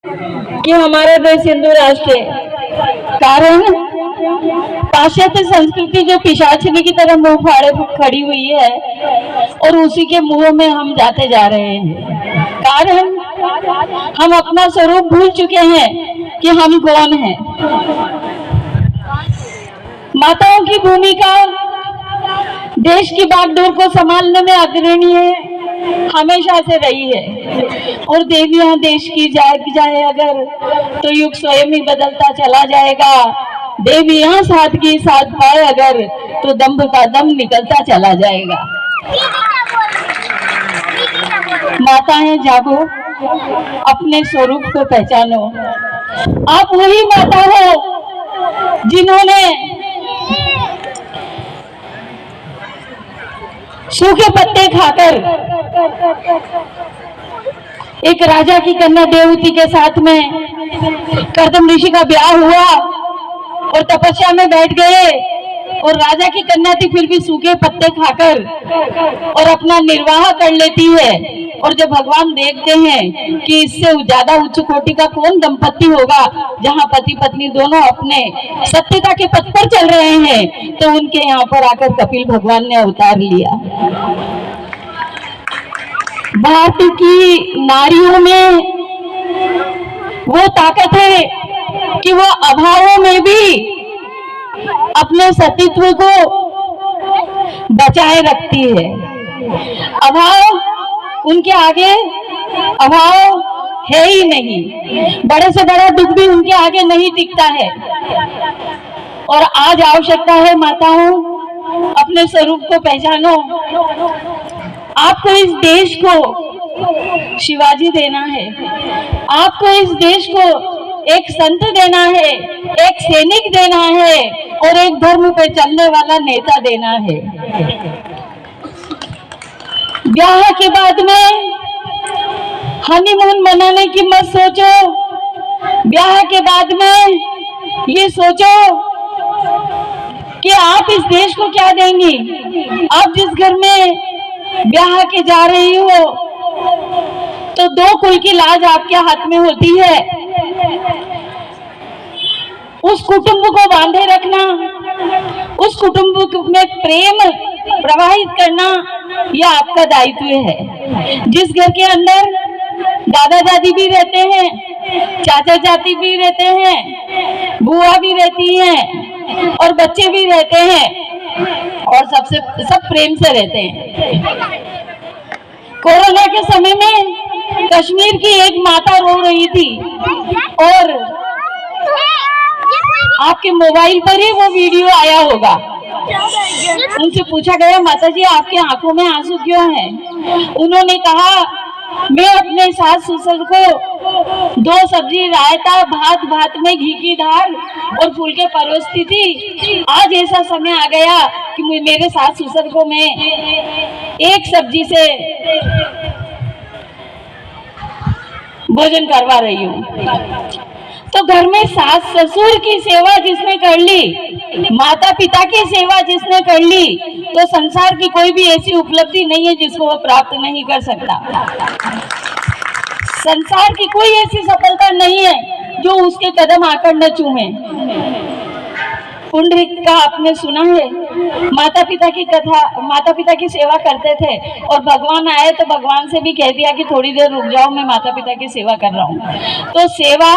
कि हमारा देश हिंदू राष्ट्र है। कारण पाश्चात्य संस्कृति जो पिशाचिनी की तरह मुंह फाड़े खड़ी हुई है और उसी के मुंह में हम जाते जा रहे हैं। कारण हम अपना स्वरूप भूल चुके हैं कि हम कौन हैं। माताओं की भूमिका देश की बागडोर को संभालने में अग्रणी है, हमेशा से रही है। और देवियां देश की जाए अगर तो युग स्वयं ही बदलता चला जाएगा। देवियां साथ की साथ पाए अगर तो दंभ का दम निकलता चला जाएगा। माताएं जागो, अपने स्वरूप को पहचानो। आप वही माता हो जिन्होंने सूखे पत्ते खाकर एक राजा की कन्या देवती के साथ में कर्दम ऋषि का ब्याह हुआ और तपस्या में बैठ गए। और राजा की कन्या थी फिर भी सूखे पत्ते खाकर और अपना निर्वाह कर लेती है। और जब भगवान देखते हैं कि इससे ज्यादा उच्च कोटि का कौन दंपति होगा जहां पति पत्नी दोनों अपने सत्यता के पथ पर चल रहे हैं, तो उनके यहाँ पर आकर कपिल भगवान ने अवतार लिया। भारत की नारियों में वो ताकत है कि वो अभावों में भी अपने सतीत्व को बचाए रखती है। अभाव उनके आगे अभाव है ही नहीं। बड़े से बड़ा दुख भी उनके आगे नहीं टिकता है। और आज आवश्यकता है माताओं, अपने स्वरूप को पहचानो। आपको इस देश को शिवाजी देना है, आपको इस देश को एक संत देना है, एक सैनिक देना है और एक धर्म पे चलने वाला नेता देना है। ब्याह के बाद में हनीमून मनाने की मत सोचो। ब्याह के बाद में ये सोचो कि आप इस देश को क्या देंगी। आप जिस घर में ब्याह के जा रही हो तो दो कुल की लाज आपके हाथ में होती है। उस कुटुंब को बांधे रखना, उस कुटुंब में प्रेम प्रवाहित करना, यह आपका दायित्व है। जिस घर के अंदर दादा दादी भी रहते हैं, चाचा चाची भी रहते हैं, बुआ भी रहती हैं और बच्चे भी रहते हैं और सब प्रेम से रहते हैं। कोरोना के समय में कश्मीर की एक माता रो रही थी और आपके मोबाइल पर ही वो वीडियो आया होगा। उनसे पूछा गया, माता जी आपके आंखों में आंसू क्यों हैं? उन्होंने कहा, मैं अपने सास ससुर को 2 सब्जी रायता भात में घी की दाल और फूल के परोसती थी। आज ऐसा समय आ गया कि मेरे सास ससुर को मैं एक सब्जी से भोजन करवा रही हूँ। तो घर में सास ससुर की सेवा जिसने कर ली, माता पिता की सेवा जिसने कर ली, तो संसार की कोई भी ऐसी उपलब्धि नहीं है जिसको वो प्राप्त नहीं कर सकता। संसार की कोई ऐसी सफलता नहीं है जो उसके कदम आकर न चूमे। पुंडरीक का आपने सुना है, माता पिता की कथा, माता पिता की सेवा करते थे और भगवान आए तो भगवान से भी कह दिया कि थोड़ी देर रुक जाओ, मैं माता पिता की सेवा कर रहा हूँ। तो सेवा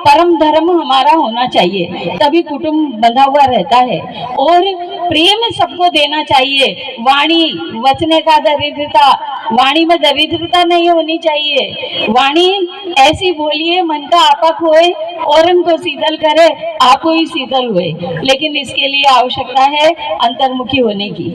परम धर्म हमारा होना चाहिए, तभी कुटुंब बंधा हुआ रहता है। और प्रेम सबको देना चाहिए। वाणी वचने का दरिद्रता, वाणी में दरिद्रता नहीं होनी चाहिए। वाणी ऐसी बोलिए मन का आपा खोए और उनको शीतल करे, आपको ही शीतल हुए। लेकिन इसके लिए आवश्यकता है अंतर्मुखी होने की।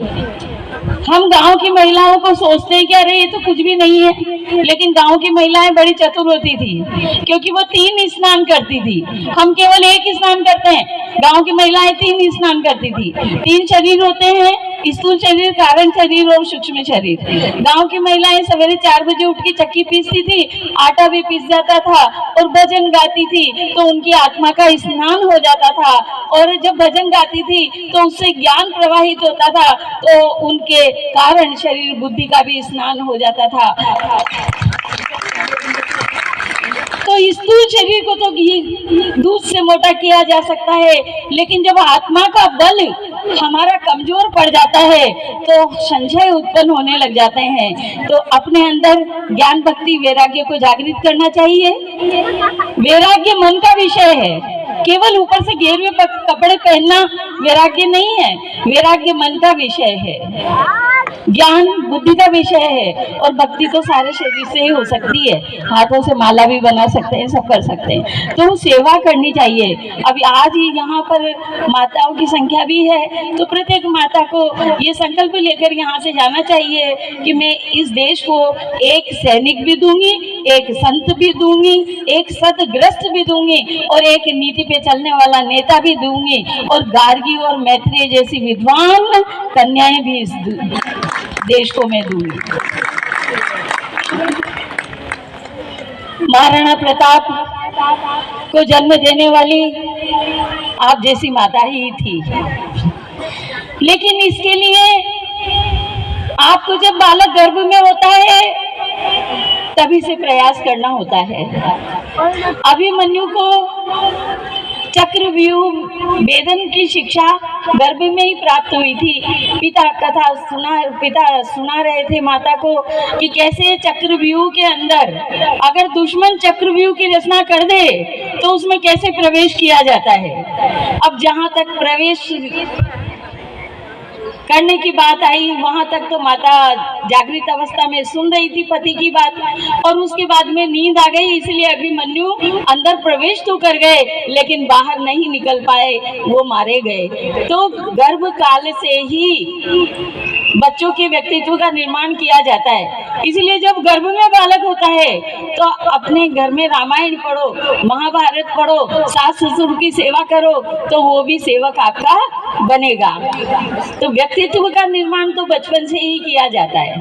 हम गांव की महिलाओं को सोचते हैं कि अरे ये तो कुछ भी नहीं है, लेकिन गांव की महिलाएं बड़ी चतुर होती थी क्योंकि वो 3 स्नान करती थी। हम केवल 1 स्नान करते हैं, गांव की महिलाएं 3 स्नान करती थी। 3 शरीर होते हैं, स्थूल शरीर, कारण शरीर और सूक्ष्म शरीर। गांव की महिलाएं सवेरे 4 बजे उठ के चक्की पीसती थी, आटा भी पीस जाता था और भजन गाती थी, तो उनकी आत्मा का स्नान हो जाता था। और जब भजन गाती थी तो उससे ज्ञान प्रवाहित होता था, तो उनके कारण शरीर बुद्धि का भी स्नान हो जाता था। तो स्थूल शरीर को तो दूध से मोटा किया जा सकता है, लेकिन जब आत्मा का बल हमारा कमजोर पड़ जाता है तो संशय उत्पन्न होने लग जाते हैं। तो अपने अंदर ज्ञान भक्ति वैराग्य को जागृत करना चाहिए। वैराग्य मन का विषय है, केवल ऊपर से गेरुए कपड़े पहनना वैराग्य नहीं है। वैराग्य मन का विषय है, ज्ञान बुद्धि का विषय है, और भक्ति तो सारे शरीर से ही हो सकती है। हाथों से माला भी बना सकते हैं, सब कर सकते हैं। तो सेवा करनी चाहिए। अभी आज ही यहाँ पर माताओं की संख्या भी है, तो प्रत्येक माता को ये संकल्प लेकर यहाँ से जाना चाहिए कि मैं इस देश को एक सैनिक भी दूंगी, एक संत भी दूंगी, एक सतग्रस्त भी दूंगी, और एक नीति पे चलने वाला नेता भी दूंगी, और गार्गी और मैत्रेय जैसी विद्वान कन्याएं भी इस देश को मैं दूंगी। महाराणा प्रताप को जन्म देने वाली आप जैसी माता ही थी, लेकिन इसके लिए आपको जब बालक गर्भ में होता है तभी से प्रयास करना होता है। अभिमन्यु को चक्रव्यूह वेदन की शिक्षा गर्भ में ही प्राप्त हुई थी। पिता सुना रहे थे माता को कि कैसे चक्रव्यूह के अंदर अगर दुश्मन चक्रव्यूह की रचना कर दे तो उसमें कैसे प्रवेश किया जाता है। अब जहाँ तक प्रवेश करने की बात आई वहां तक तो माता जागृत अवस्था में सुन रही थी पति की बात, और उसके बाद में नींद आ गई, इसलिए अभिमन्यु अंदर प्रवेश तो कर गए लेकिन बाहर नहीं निकल पाए, वो मारे गए। तो गर्भ काल से ही बच्चों के व्यक्तित्व का निर्माण किया जाता है। इसलिए जब गर्भ में बालक होता है तो अपने घर में रामायण पढ़ो, महाभारत पढ़ो, सास ससुर की सेवा करो, तो वो भी सेवक आपका बनेगा। तो व्यक्तित्व का निर्माण तो बचपन से ही किया जाता है।